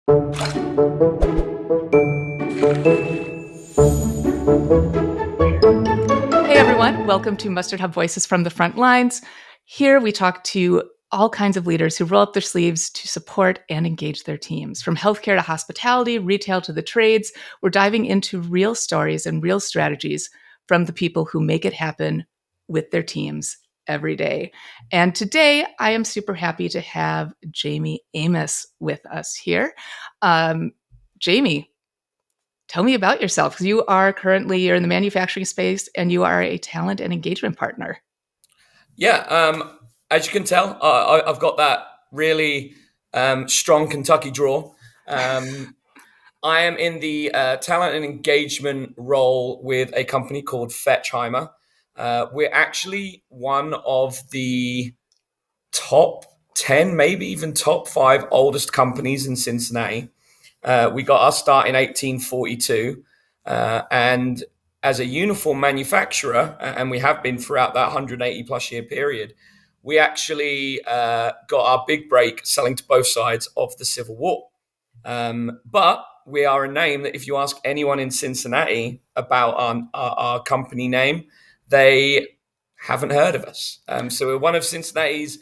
Hey everyone, welcome to MustardHub Voices from the Frontlines. Here we talk to all kinds of leaders who roll up their sleeves to support and engage their teams. From healthcare to hospitality, retail to the trades, we're diving into real stories and real strategies from the people who make it happen with their teams every day. And today I am super happy to have Jamie Amos with us here. Jamie, tell me about yourself, because you're in the manufacturing space and you are a talent and engagement partner. Yeah, as you can tell, I've got that really strong Kentucky draw. I am in the talent and engagement role with a company called Fetchheimer. We're actually one of the top 10, maybe even top 5 oldest companies in Cincinnati. We got our start in 1842. And as a uniform manufacturer, and we have been throughout that 180 plus year period, we actually got our big break selling to both sides of the Civil War. But we are a name that if you ask anyone in Cincinnati about our company name, they haven't heard of us. So we're one of Cincinnati's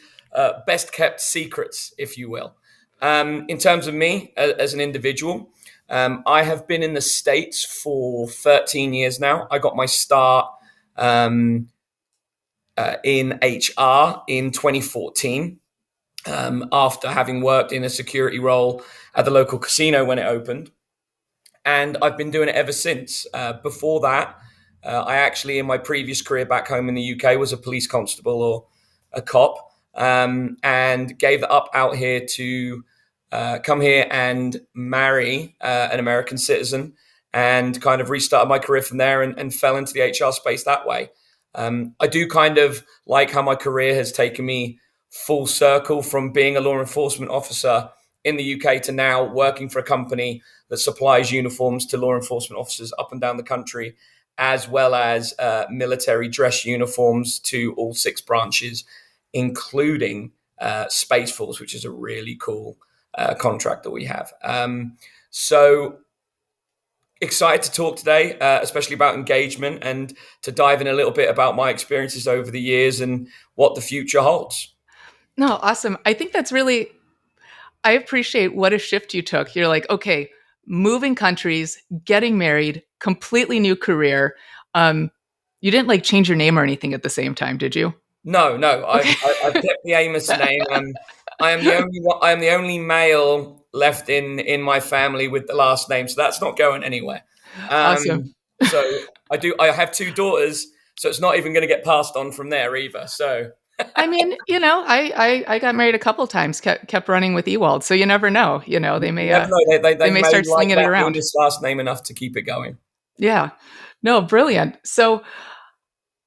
best kept secrets, if you will. In terms of me as an individual, I have been in the States for 13 years now. I got my start in HR in 2014 after having worked in a security role at the local casino when it opened. And I've been doing it ever since. Before that, I actually, in my previous career back home in the UK, was a police constable or a cop, and gave it up out here to come here and marry an American citizen, and kind of restarted my career from there and fell into the HR space that way. I do kind of like how my career has taken me full circle from being a law enforcement officer in the UK to now working for a company that supplies uniforms to law enforcement officers up and down the country, as well as military dress uniforms to all 6 branches, including Space Force, which is a really cool contract that we have. So excited to talk today, especially about engagement, and to dive in a little bit about my experiences over the years and what the future holds. No, awesome. I think I appreciate what a shift you took. You're like, okay, moving countries, getting married, completely new career. You didn't like change your name or anything at the same time, did you? No. Okay. I've kept the Amos name. I am the only male left in my family with the last name, so that's not going anywhere. Awesome. So I have 2 daughters, so it's not even going to get passed on from there either. So I mean, I got married a couple times, kept running with Ewald, so you never know. They you may never know. they They may may start like slinging it that around. English last name enough to keep it going. Yeah. No, brilliant. So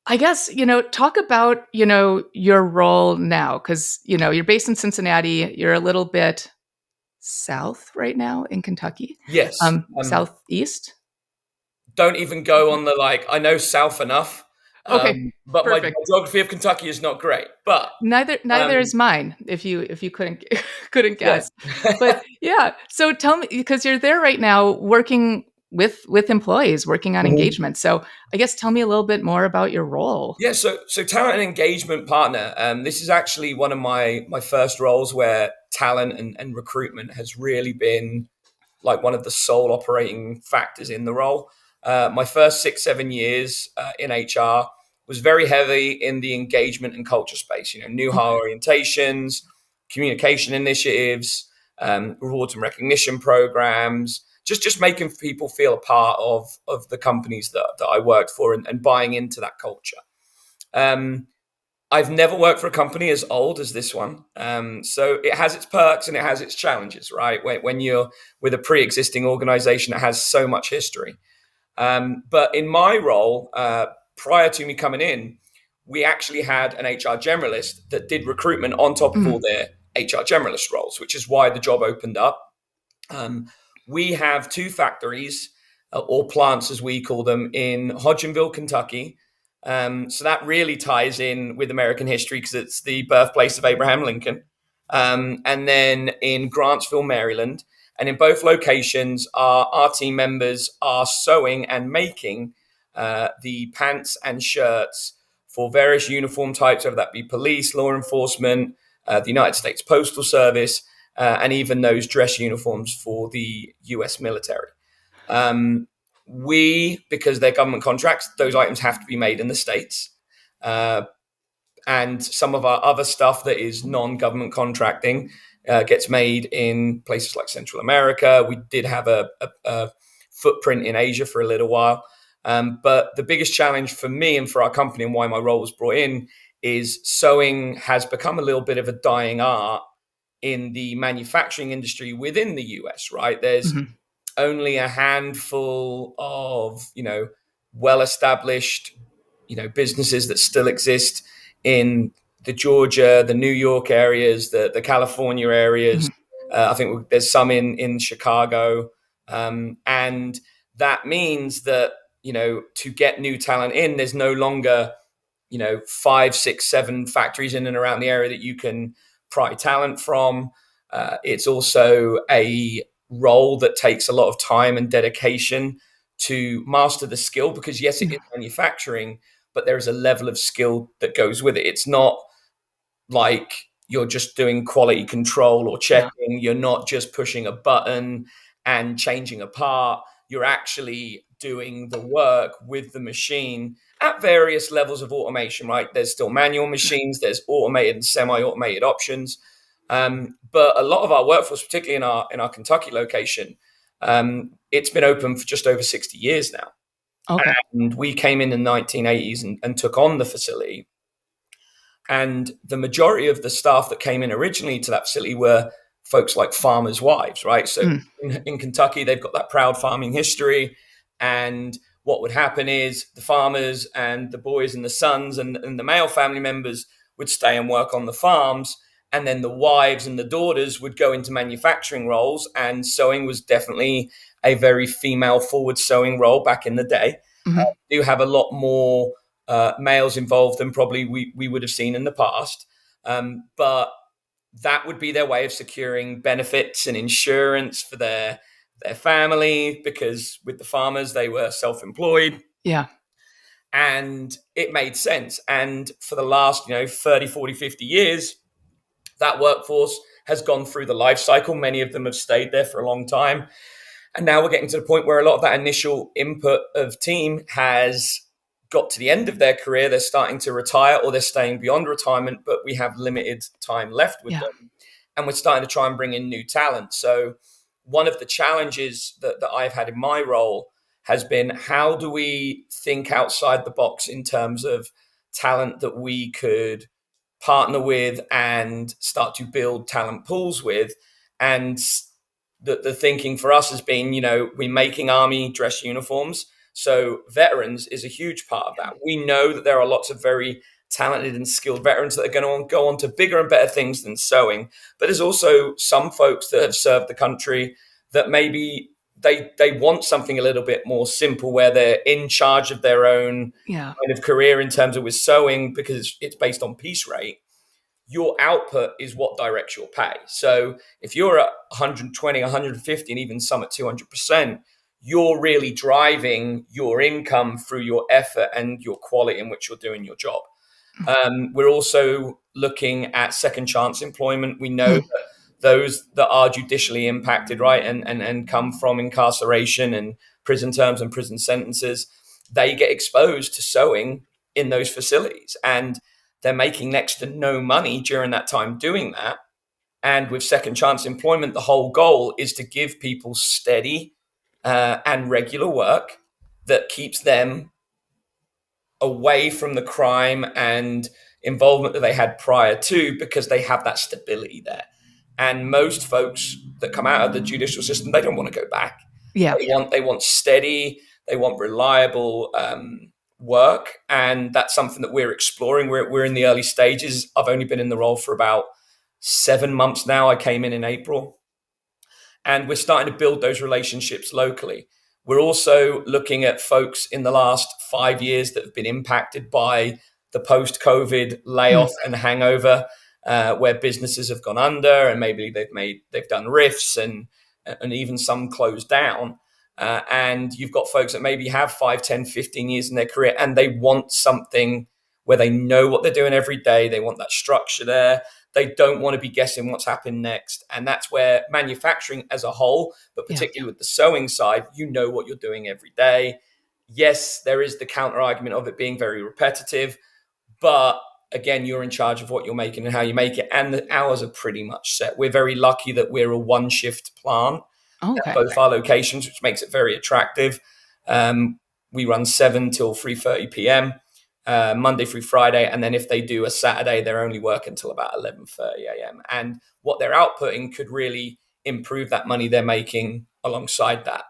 I guess, talk about, your role now, because, you're based in Cincinnati. You're a little bit south right now in Kentucky, Yes. southeast. Don't even go on the I know South enough, Okay, but my perfect. geography of Kentucky is not great. But Neither um, is mine, if you couldn't couldn't yeah. guess. But yeah, so tell me, because you're there right now working with employees, working on engagement. So I guess tell me a little bit more about your role. Yeah, so talent and engagement partner. This is actually one of my first roles where talent and recruitment has really been like one of the sole operating factors in the role. My first 6-7 years in HR was very heavy in the engagement and culture space. New hire Okay. orientations, communication initiatives, rewards and recognition programs, just making people feel a part of the companies that I worked for, and buying into that culture. Um, I've never worked for a company as old as this one. So it has its perks and it has its challenges, right? When you're with a pre-existing organization that has so much history. But in my role, prior to me coming in, we actually had an HR generalist that did recruitment on top of all Mhm. their HR generalist roles, which is why the job opened up. Um, we have 2 factories, or plants as we call them, in Hodgenville, Kentucky. So that really ties in with American history because it's the birthplace of Abraham Lincoln. And then in Grantsville, Maryland, And in both locations, our team members are sewing and making the pants and shirts for various uniform types, whether that be police, law enforcement, the United States Postal Service, and even those dress uniforms for the US military. Because they're government contracts, those items have to be made in the States. And some of our other stuff that is non-government contracting gets made in places like Central America. We did have a footprint in Asia for a little while. But the biggest challenge for me and for our company, and why my role was brought in, is sewing has become a little bit of a dying art in the manufacturing industry within the US, right? There's only a handful of, well-established, businesses that still exist in the Georgia, the New York areas, the California areas. I think there's some in Chicago. And that means that, to get new talent in, there's no longer, 5, 6, 7 factories in and around the area that you can pry talent from. It's also a role that takes a lot of time and dedication to master the skill, because yes, it is manufacturing, but there is a level of skill that goes with it. It's not like you're just doing quality control or checking. You're not just pushing a button and changing a part. You're actually doing the work with the machine at various levels of automation, right? There's still manual machines, there's automated and semi-automated options. But a lot of our workforce, particularly in our Kentucky location, it's been open for just over 60 years now. Okay. And we came in the 1980s and took on the facility. And the majority of the staff that came in originally to that facility were folks like farmers' wives, right? So in Kentucky, they've got that proud farming history. And what would happen is the farmers and the boys and the sons and the male family members would stay and work on the farms. And then the wives and the daughters would go into manufacturing roles. And sewing was definitely a very female forward sewing role back in the day. We do have a lot more males involved than probably we would have seen in the past. But that would be their way of securing benefits and insurance for their family, because with the farmers, they were self-employed. Yeah. And it made sense. And for the last, 30, 40, 50 years, that workforce has gone through the life cycle. Many of them have stayed there for a long time. And now we're getting to the point where a lot of that initial input of team has got to the end of their career. They're starting to retire, or they're staying beyond retirement, but we have limited time left with them. And we're starting to try and bring in new talent. So one of the challenges that I've had in my role has been, how do we think outside the box in terms of talent that we could partner with and start to build talent pools with? And the thinking for us has been, we're making Army dress uniforms. So veterans is a huge part of that. We know that there are lots of very talented and skilled veterans that are going to go on to bigger and better things than sewing. But there's also some folks that have served the country that maybe they want something a little bit more simple, where they're in charge of their own kind of career in terms of with sewing, because it's based on piece rate. Your output is what directs your pay. So if you're at 120, 150, and even some at 200%, you're really driving your income through your effort and your quality in which you're doing your job. We're also looking at second chance employment. We know that those that are judicially impacted, right, and come from incarceration and prison terms and prison sentences, they get exposed to sewing in those facilities. And they're making next to no money during that time doing that. And with second chance employment, the whole goal is to give people steady and regular work that keeps them away from the crime and involvement that they had prior to, because they have that stability there. And most folks that come out of the judicial system, they don't want to go back. They want steady, they want reliable work, and that's something that we're exploring. We're in the early stages. I've only been in the role for about 7 months now. I came in April, and we're starting to build those relationships locally. We're also looking at folks in the last 5 years that have been impacted by the post-COVID layoff and hangover, where businesses have gone under, and maybe they've done rifts and and even some close down. And you've got folks that maybe have 5, 10, 15 years in their career, and they want something where they know what they're doing every day. They want that structure there. They don't want to be guessing what's happening next. And that's where manufacturing as a whole, but Yeah. particularly with the sewing side, you know what you're doing every day. Yes, there is the counter argument of it being very repetitive, but again, you're in charge of what you're making and how you make it. And the hours are pretty much set. We're very lucky that we're a one shift plant Oh, at okay. both our locations, which makes it very attractive. We run 7 till 3:30 p.m. Monday through Friday, and then if they do a Saturday, they're only working until about 11:30 a.m. And what they're outputting could really improve that money they're making alongside that.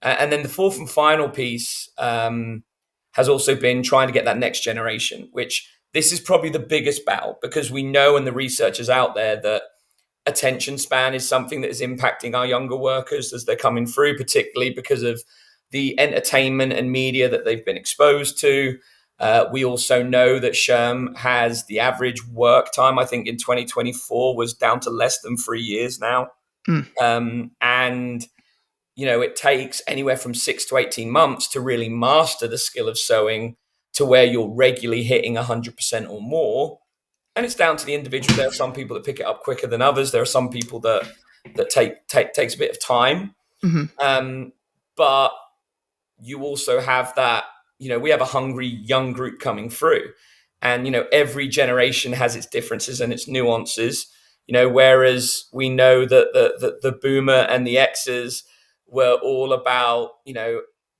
And then the fourth and final piece has also been trying to get that next generation, which this is probably the biggest battle, because we know, and the research is out there, that attention span is something that is impacting our younger workers as they're coming through, particularly because of the entertainment and media that they've been exposed to. We also know that SHRM has the average work time, I think in 2024 was down to less than 3 years now. Mm. And, it takes anywhere from 6 to 18 months to really master the skill of sewing to where you're regularly hitting 100% or more. And it's down to the individual. There are some people that pick it up quicker than others. There are some people that takes a bit of time. Hmm. But you also have that, we have a hungry young group coming through. And, every generation has its differences and its nuances, whereas we know that the boomer and the X's were all about,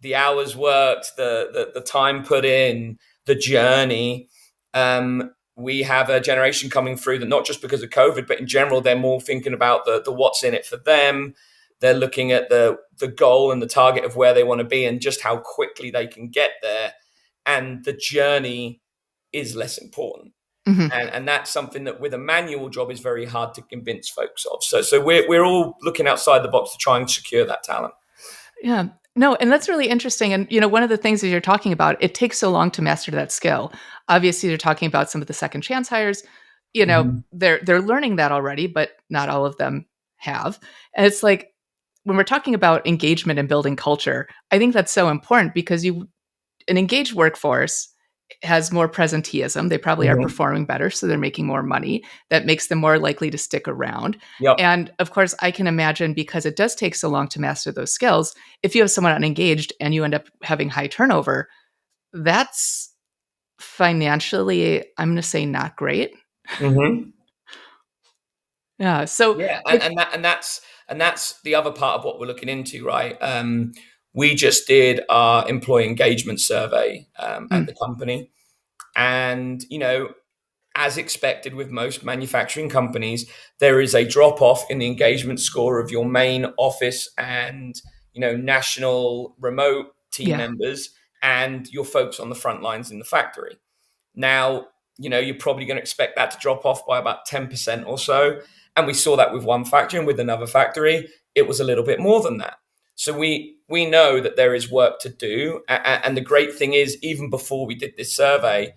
the hours worked, the time put in, the journey. We have a generation coming through that, not just because of COVID, but in general, they're more thinking about the what's in it for them. They're looking at the goal and the target of where they want to be and just how quickly they can get there. And the journey is less important. Hmm. And that's something that with a manual job is very hard to convince folks of. So we're all looking outside the box to try and secure that talent. Yeah. No, and that's really interesting. And one of the things that you're talking about, it takes so long to master that skill. Obviously, you're talking about some of the second chance hires. Mhm. They're learning that already, but not all of them have. And it's like when we're talking about engagement and building culture, I think that's so important because an engaged workforce has more presenteeism. They probably are Mhm. performing better, so they're making more money. That makes them more likely to stick around. Yep. And of course, I can imagine because it does take so long to master those skills, if you have someone unengaged and you end up having high turnover, that's financially, I'm going to say, not great. Mhm. Yeah. So, Yeah, like, and that's the other part of what we're looking into, right? We just did our employee engagement survey at mm, the company, and as expected with most manufacturing companies, there is a drop off in the engagement score of your main office and national remote team yeah, members and your folks on the front lines in the factory. Now, you're probably going to expect that to drop off by about 10% or so. And we saw that with one factory, and with another factory, it was a little bit more than that. So we know that there is work to do. And the great thing is, even before we did this survey,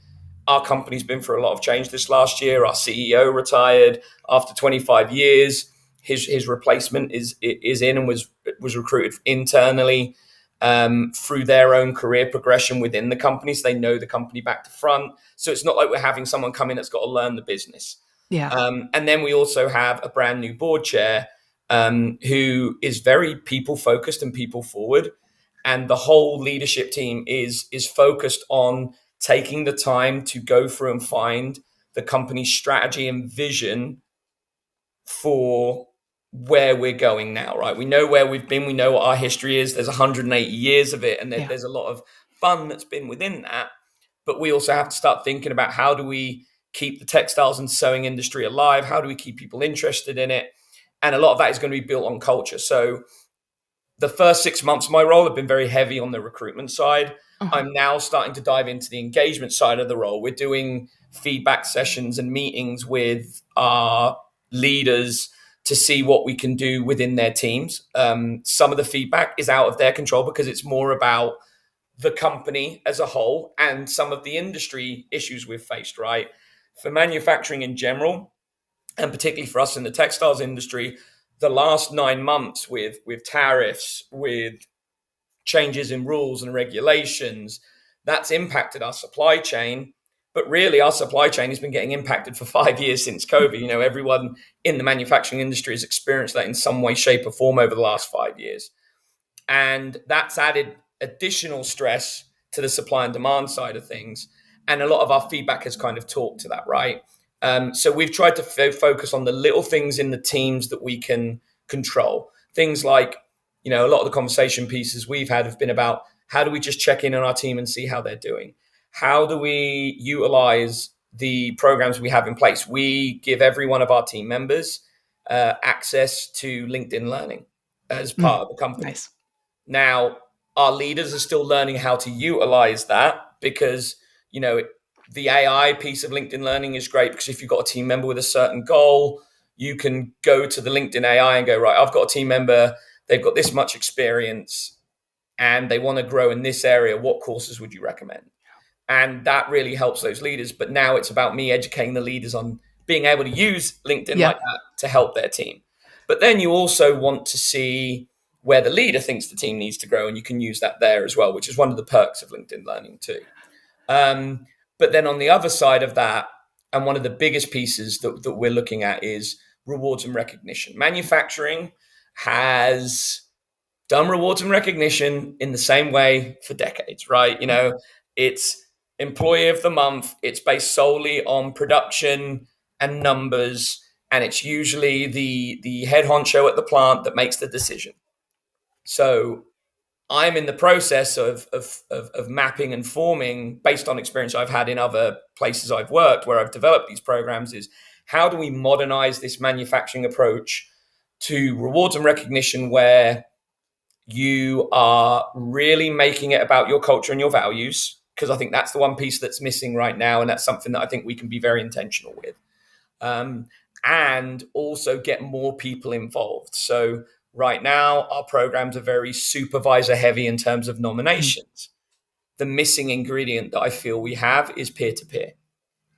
our company's been through a lot of change this last year. Our CEO retired after 25 years. His replacement is in and was recruited internally through their own career progression within the company. So they know the company back to front. So it's not like we're having someone come in that's got to learn the business. yeah, And then we also have a brand new board chair who is very people focused and people forward. And the whole leadership team is focused on taking the time to go through and find the company's strategy and vision for where we're going now, right? We know where we've been, we know what our history is. There's 180 years of it, and yeah, there's a lot of fun that's been within that. But we also have to start thinking about how do we keep the textiles and sewing industry alive? How do we keep people interested in it? And a lot of that is going to be built on culture. So the first 6 months of my role have been very heavy on the recruitment side. uh-huh, I'm now starting to dive into the engagement side of the role. We're doing feedback sessions and meetings with our leaders to see what we can do within their teams. Some of the feedback is out of their control because it's more about the company as a whole and some of the industry issues we've faced, right? For manufacturing in general, and particularly for us in the textiles industry, the last 9 months with tariffs, with changes in rules and regulations, that's impacted our supply chain. But really, our supply chain has been getting impacted for 5 years since COVID. Everyone in the manufacturing industry has experienced that in some way, shape, or form over the last 5 years. And that's added additional stress to the supply and demand side of things. And a lot of our feedback has kind of talked to that, right? So we've tried to focus on the little things in the teams that we can control. Things like, a lot of the conversation pieces we've had have been about how do we just check in on our team and see how they're doing? How do we utilize the programs we have in place? We give every one of our team members access to LinkedIn Learning as part of the company. Nice. Now, our leaders are still learning how to utilize that because, the AI piece of LinkedIn Learning is great because if you've got a team member with a certain goal, you can go to the LinkedIn AI and go, right, I've got a team member, they've got this much experience and they want to grow in this area. What courses would you recommend? And that really helps those leaders. But now it's about me educating the leaders on being able to use LinkedIn like that to help their team. But then you also want to see where the leader thinks the team needs to grow, and you can use that there as well, which is one of the perks of LinkedIn Learning too. But then on the other side of that, and one of the biggest pieces that we're looking at is rewards and recognition. Manufacturing has done rewards and recognition in the same way for decades, right? It's employee of the month. It's based solely on production and numbers, and it's usually the head honcho at the plant that makes the decision. So I'm in the process of mapping and forming, based on experience I've had in other places I've worked where I've developed these programs, is how do we modernize this manufacturing approach to rewards and recognition where you are really making it about your culture and your values, because I think that's the one piece that's missing right now, and that's something that I think we can be very intentional with. And also get more people involved. So right now, our programs are very supervisor heavy in terms of nominations. The missing ingredient that I feel we have is peer-to-peer.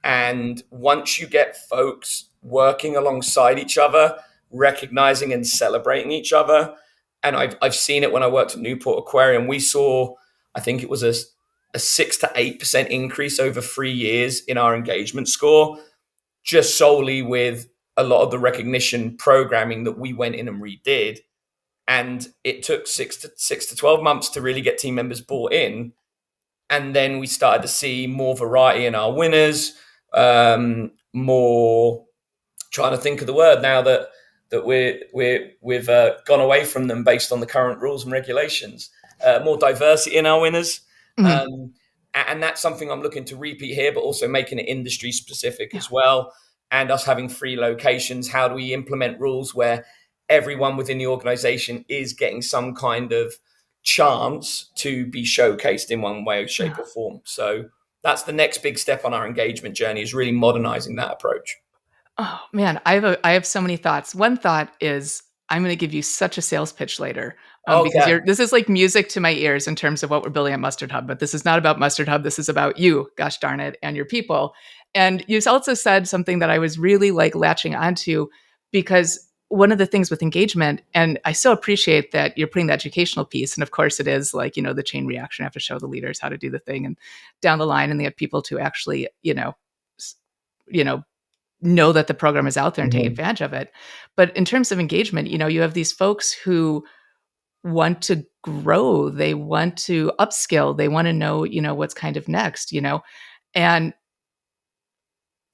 And once you get folks working alongside each other, recognizing and celebrating each other, and I've seen it when I worked at Newport Aquarium, we saw, I think it was a 6 to 8% increase over 3 years in our engagement score, just solely with a lot of the recognition programming that we went in and redid. And it took 6 to 12 months to really get team members bought in. And then we started to see more variety in our winners, more, trying to think of the word now that we've gone away from them based on the current rules and regulations, more diversity in our winners. And that's something I'm looking to repeat here, but also making it industry specific as well. And us having 3 locations, how do we implement rules where everyone within the organization is getting some kind of chance to be showcased in one way, shape, or form? So that's the next big step on our engagement journey, is really modernizing that approach. Oh man, I have so many thoughts. One thought is I'm going to give you such a sales pitch later, because Okay. this is like music to my ears in terms of what we're building at Mustard Hub. But this is not about Mustard Hub. This is about you, gosh darn it, and your people. And you also said something that I was really like latching onto, because one of the things with engagement, and I so appreciate that you're putting the educational piece, and of course it is like, the chain reaction. You have to show the leaders how to do the thing, and down the line, and they have people to actually, know that the program is out there and take advantage of it. But in terms of engagement, you have these folks who want to grow, they want to upskill, they want to know, what's kind of next, and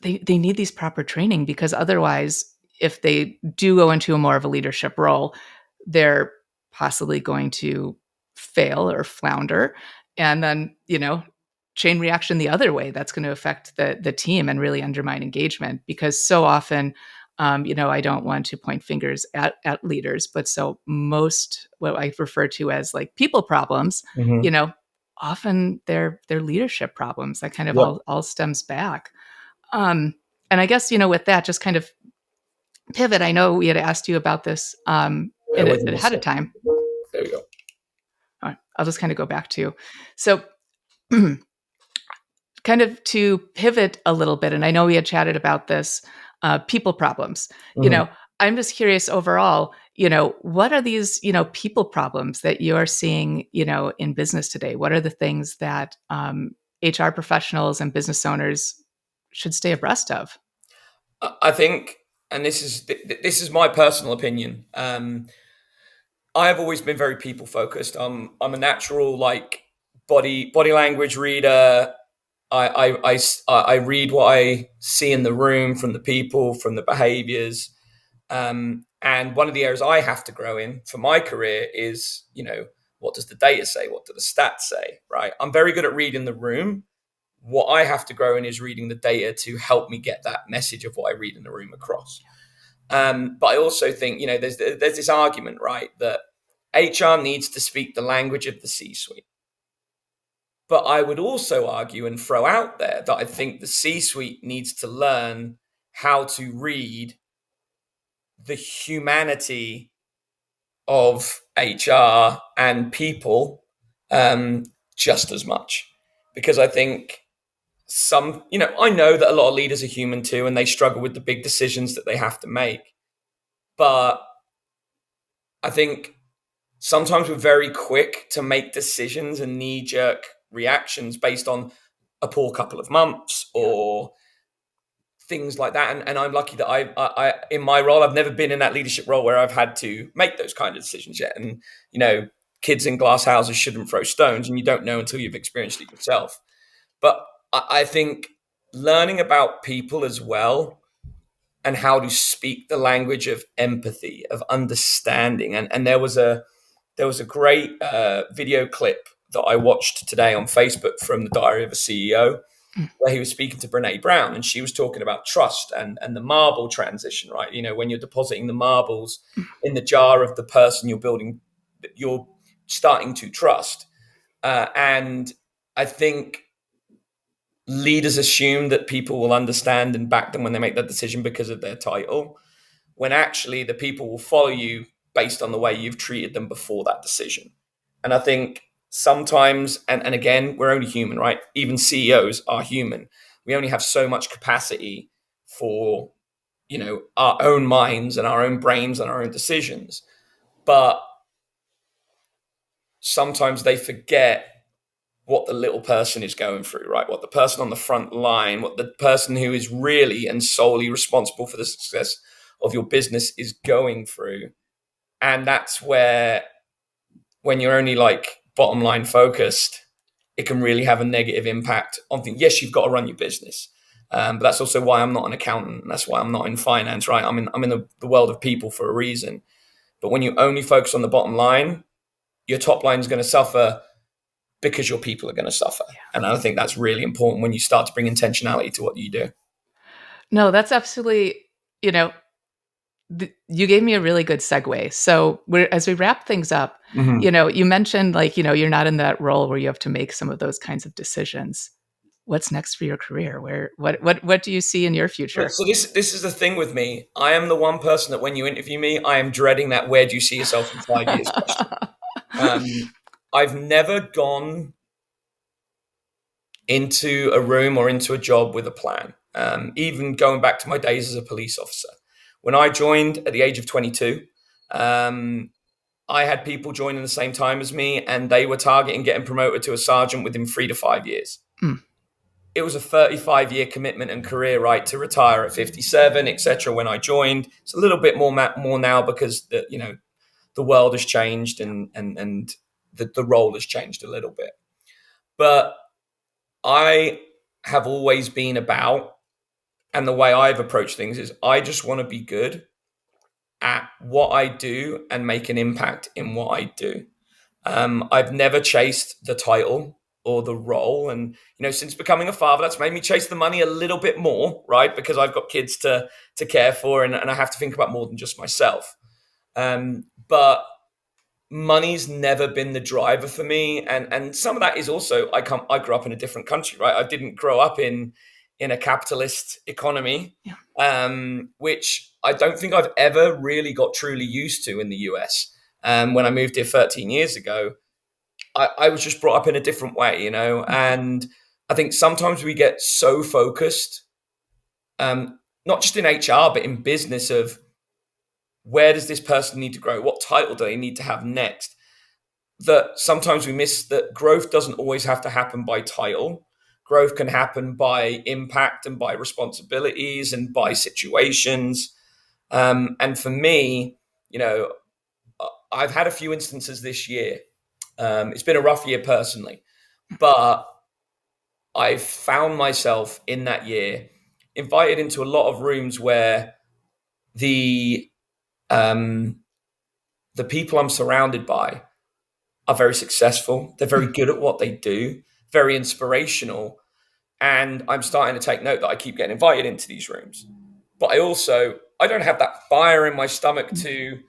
they need these proper training, because otherwise, if they do go into a more of a leadership role, they're possibly going to fail or flounder. And then, chain reaction the other way, that's going to affect the team and really undermine engagement, because so often, I don't want to point fingers at leaders, but so most what I refer to as like people problems, often they're leadership problems that kind of all stems back. And I guess, with that, just kind of pivot. I know we had asked you about this ahead of time. There we go. All right, I'll just kind of go back to, so kind of to pivot a little bit. And I know we had chatted about this, people problems. I'm just curious overall, what are these, people problems that you are seeing, in business today? What are the things that HR professionals and business owners should stay abreast of? I think, and this is my personal opinion. I have always been very people focused. I'm a natural like body language reader. I read what I see in the room from the people, from the behaviors. And one of the areas I have to grow in for my career is, what does the data say? What do the stats say? Right. I'm very good at reading the room. What I have to grow in is reading the data to help me get that message of what I read in the room across. But I also think, there's this argument, right, that HR needs to speak the language of the C-suite. But I would also argue and throw out there that I think the C-suite needs to learn how to read the humanity of HR and people just as much. Because I think I know that a lot of leaders are human too, and they struggle with the big decisions that they have to make. But I think sometimes we're very quick to make decisions and knee jerk reactions based on a poor couple of months or things like that. And I'm lucky that I in my role, I've never been in that leadership role where I've had to make those kind of decisions yet. And, kids in glass houses shouldn't throw stones, and you don't know until you've experienced it yourself. But I think learning about people as well and how to speak the language of empathy, of understanding. And there was a great video clip that I watched today on Facebook from the Diary of a CEO, where he was speaking to Brene Brown, and she was talking about trust and the marble transition, right? When you're depositing the marbles in the jar of the person you're starting to trust. And I think leaders assume that people will understand and back them when they make that decision because of their title, when actually the people will follow you based on the way you've treated them before that decision. And I think sometimes, and again, we're only human, right? Even CEOs are human. We only have so much capacity for, our own minds and our own brains and our own decisions. But sometimes they forget what the little person is going through, right? What the person on the front line, what the person who is really and solely responsible for the success of your business is going through. And that's where, when you're only like bottom line focused, it can really have a negative impact on things. Yes, you've got to run your business. But that's also why I'm not an accountant. And that's why I'm not in finance, right? I'm in the world of people for a reason. But when you only focus on the bottom line, your top line is going to suffer because your people are going to suffer. And I think that's really important when you start to bring intentionality to what you do. No, that's absolutely, you know, you gave me a really good segue. So as we wrap things up, you mentioned you're not in that role where you have to make some of those kinds of decisions. What's next for your career? What do you see in your future? So this is the thing with me. I am the one person that when you interview me, I am dreading that "where do you see yourself in 5 years" question. I've never gone into a room or into a job with a plan. Even going back to my days as a police officer, when I joined at the age of 22, I had people joining the same time as me, and they were targeting getting promoted to a sergeant within 3 to 5 years. It was a 35-year commitment and career, right, to retire at 57, etc. When I joined, it's a little bit more now because the world has changed and the role has changed a little bit. But I have always been about, and the way I've approached things is, I just want to be good at what I do and make an impact in what I do. I've never chased the title or the role. And, since becoming a father, that's made me chase the money a little bit more, right? Because I've got kids to care for, and I have to think about more than just myself. But money's never been the driver for me. And some of that is also, I grew up in a different country, right? I didn't grow up in a capitalist economy, which I don't think I've ever really got truly used to in the US. When I moved here 13 years ago, I was just brought up in a different way, and I think sometimes we get so focused, not just in HR, but in business, of where does this person need to grow? What title do they need to have next? That sometimes we miss that growth doesn't always have to happen by title. Growth can happen by impact and by responsibilities and by situations. And for me, I've had a few instances this year. It's been a rough year personally, but I've found myself in that year invited into a lot of rooms where the um, the people I'm surrounded by are very successful. They're very good at what they do, very inspirational. And I'm starting to take note that I keep getting invited into these rooms. But I don't have that fire in my stomach to,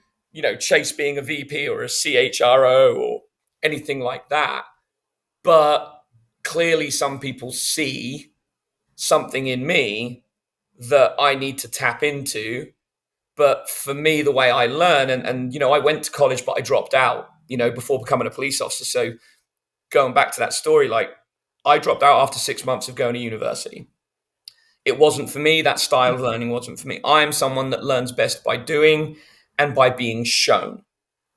chase being a VP or a CHRO or anything like that. But clearly some people see something in me that I need to tap into. But for me, the way I learn, and I went to college, but I dropped out, before becoming a police officer. So going back to that story, like I dropped out after 6 months of going to university. It wasn't for me. That style of learning wasn't for me. I am someone that learns best by doing and by being shown.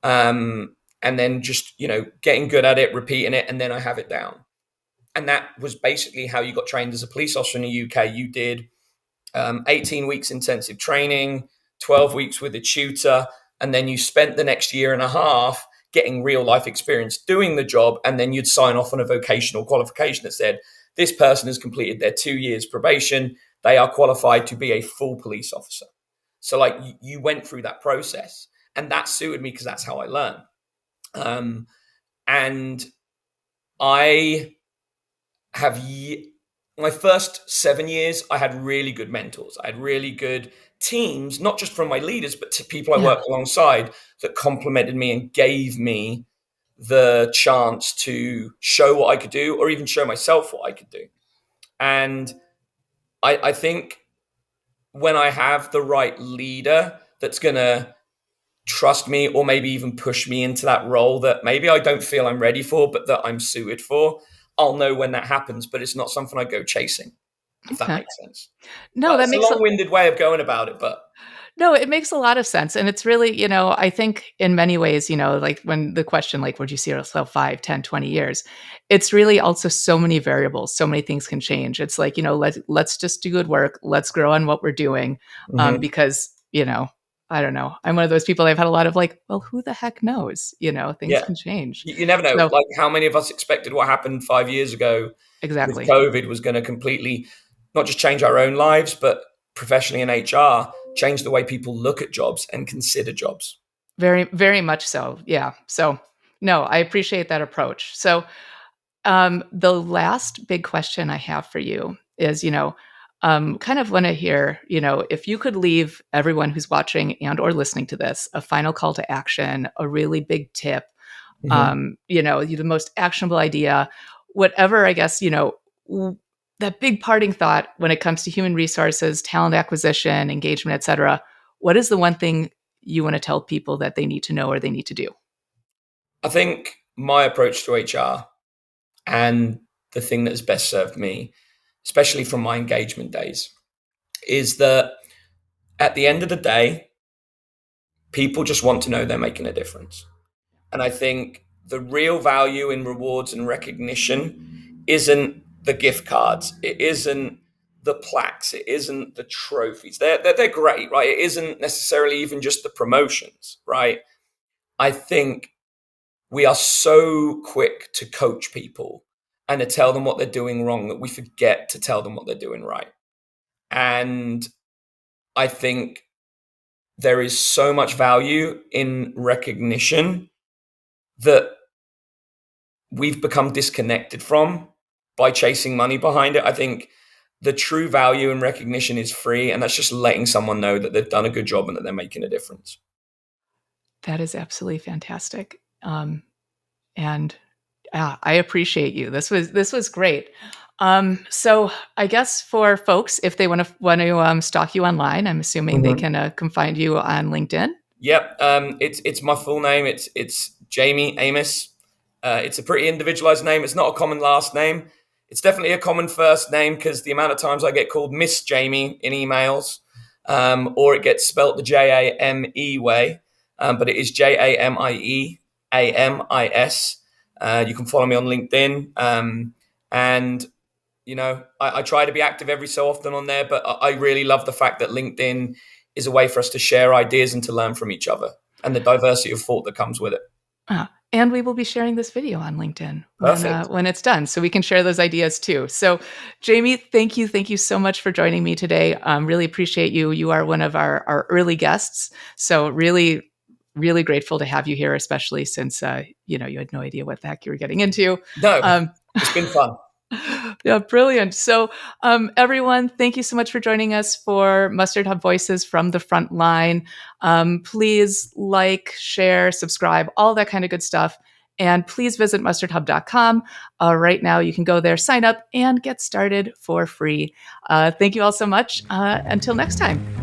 And then just, getting good at it, repeating it, and then I have it down. And that was basically how you got trained as a police officer in the UK. You did 18 weeks intensive training, 12 weeks with a tutor, and then you spent the next year and a half getting real life experience doing the job, and then you'd sign off on a vocational qualification that said, this person has completed their 2 years probation, they are qualified to be a full police officer. So like you went through that process, and that suited me because that's how I learn. And I have my first 7 years, I had really good mentors. I had really good teams, not just from my leaders, but to people I worked alongside that complimented me and gave me the chance to show what I could do, or even show myself what I could do. And I think when I have the right leader that's going to trust me, or maybe even push me into that role that maybe I don't feel I'm ready for, but that I'm suited for, I'll know when that happens. But it's not something I go chasing, if that makes sense. No, that It's a makes long-winded way of going about it, but no, it makes a lot of sense. And it's really, I think in many ways, like when the question, like, would you see yourself 5, 10, 20 years? It's really also so many variables, so many things can change. It's like, let's just do good work. Let's grow on what we're doing. Because, I don't know. I'm one of those people, I've had a lot of like, well, who the heck knows? Things yeah, can change. you never know. So, Like how many of us expected what happened 5 years ago with exactly. COVID was going to completely not just change our own lives, but professionally in HR, change the way people look at jobs and consider jobs. Very, very much so. Yeah. So, no, I appreciate that approach. So, the last big question I have for you is, kind of want to hear, if you could leave everyone who's watching and or listening to this a final call to action, a really big tip, the most actionable idea, whatever, I guess, that big parting thought when it comes to human resources, talent acquisition, engagement, et cetera. What is the one thing you want to tell people that they need to know or they need to do? I think my approach to HR, and the thing that has best served me, especially from my engagement days, is that at the end of the day, people just want to know they're making a difference. And I think the real value in rewards and recognition isn't the gift cards. It isn't the plaques. It isn't the trophies. They're great, right? It isn't necessarily even just the promotions, right? I think we are so quick to coach people and to tell them what they're doing wrong that we forget to tell them what they're doing right. And I think there is so much value in recognition that we've become disconnected from by chasing money behind it. I think the true value in recognition is free, and that's just letting someone know that they've done a good job and that they're making a difference. That is absolutely fantastic. And I appreciate you. This was great. So I guess for folks, if they want to stalk you online, I'm assuming they can come find you on LinkedIn. Yep, it's my full name. It's Jamie Amos. It's a pretty individualized name. It's not a common last name. It's definitely a common first name because the amount of times I get called Miss Jamie in emails. or it gets spelt the Jame way, but it is JAMIEAMIS. You can follow me on LinkedIn, and I try to be active every so often on there, but I really love the fact that LinkedIn is a way for us to share ideas and to learn from each other, and the diversity of thought that comes with it. And we will be sharing this video on LinkedIn Perfect. when it's done, so we can share those ideas too. So, Jamie, thank you so much for joining me today. Really appreciate you. You are one of our early guests, so really grateful to have you here, especially since you had no idea what the heck you were getting into. No, Um, it's been fun. Yeah, brilliant. So, everyone, thank you so much for joining us for MustardHub Voices from the front line. Please like, share, subscribe, all that kind of good stuff. And please visit mustardhub.com. Right now, you can go there, sign up, and get started for free. Thank you all so much. Until next time.